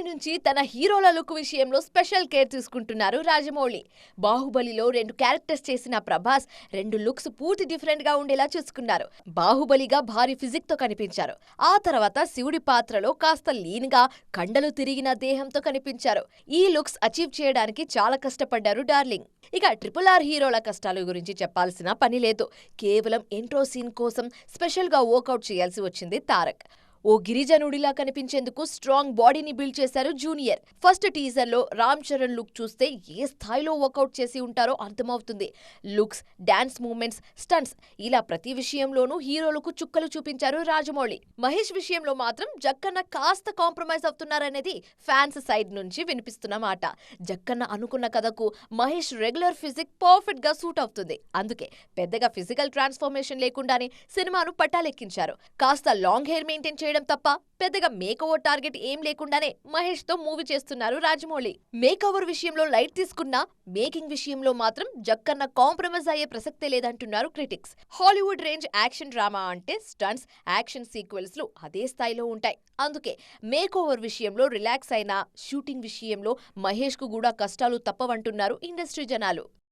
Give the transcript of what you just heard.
నుంచి తన హీరోల లుక్ విషయంలో స్పెషల్ కేర్ తీసుకుంటున్నారు రాజమౌళి. బాహుబలిలో 2 క్యారెక్టర్స్ చేసిన ప్రభాస్ 2 లుక్స్ పూర్తి డిఫరెంట్ గా ఉండేలా చూసుకున్నారు. బాహుబలిగా భారీ ఫిజిక్ తో కనిపించారు. ఆ తర్వాత శివుడి పాత్రలో కాస్త లీన్ గా కండలు తిరిగిన దేహంతో కనిపించారు. ఈ లుక్స్ అచీవ్ చేయడానికి చాలా కష్టపడ్డారు డార్లింగ్. ఇక RRR హీరోల కష్టాల గురించి చెప్పాల్సిన పని లేదు. కేవలం ఇంట్రో సీన్ కోసం స్పెషల్ గా వర్కౌట్ చేయాల్సి వచ్చింది తారక్. ఓ గిరిజనుడిలా కనిపించేందుకు స్ట్రాంగ్ బాడీని బిల్డ్ చేశారు జూనియర్. ఫస్ట్ టీజర్ లో రామ్ చరణ్ లుక్ చూస్తే ఏ స్థాయిలో వర్కౌట్ చేసి ఉంటారో అర్థమవుతుంది. లుక్స్, డాన్స్ మూవ్మెంట్స్, స్టంట్స్ ఇలా ప్రతి విషయంలోనూ హీరోలకు చుక్కలు చూపించారు రాజమౌళి. మహేష్ విషయంలో మాత్రం జక్కన్న కాస్త కాంప్రమైజ్ అవుతున్నారనేది ఫ్యాన్స్ సైడ్ నుంచి వినిపిస్తున్న మాట. జక్కన్న అనుకున్న కథకు మహేష్ రెగ్యులర్ ఫిజిక్ పర్ఫెక్ట్ గా సూట్ అవుతుంది. అందుకే పెద్దగా ఫిజికల్ ట్రాన్స్ఫర్మేషన్ లేకుండానే సినిమాను పట్టాలెక్కించారు. కాస్త లాంగ్ హెయిర్ మెయింటైన్ చేయడం తప్ప పెద్దగా మేకోవర్ టార్గెట్ ఏం లేకుండానే మహేష్ తో మూవీ చేస్తున్నారు రాజమౌళి. మేకోవర్ విషయంలో లైట్ తీసుకున్నా మేకింగ్ విషయంలో మాత్రం జక్కన్న కాంప్రమైజ్ అయ్యే ప్రసక్తే లేదంటున్నారు critics. Hollywood range action drama అంటే స్టంట్స్, యాక్షన్ సీక్వెల్స్ లు అదే స్థాయిలో ఉంటాయి. అందుకే మేకోవర్ విషయంలో రిలాక్స్ అయినా షూటింగ్ విషయంలో మహేష్ కు కూడా కష్టాలు తప్పవంటున్నారు ఇండస్ట్రీ జనాలు.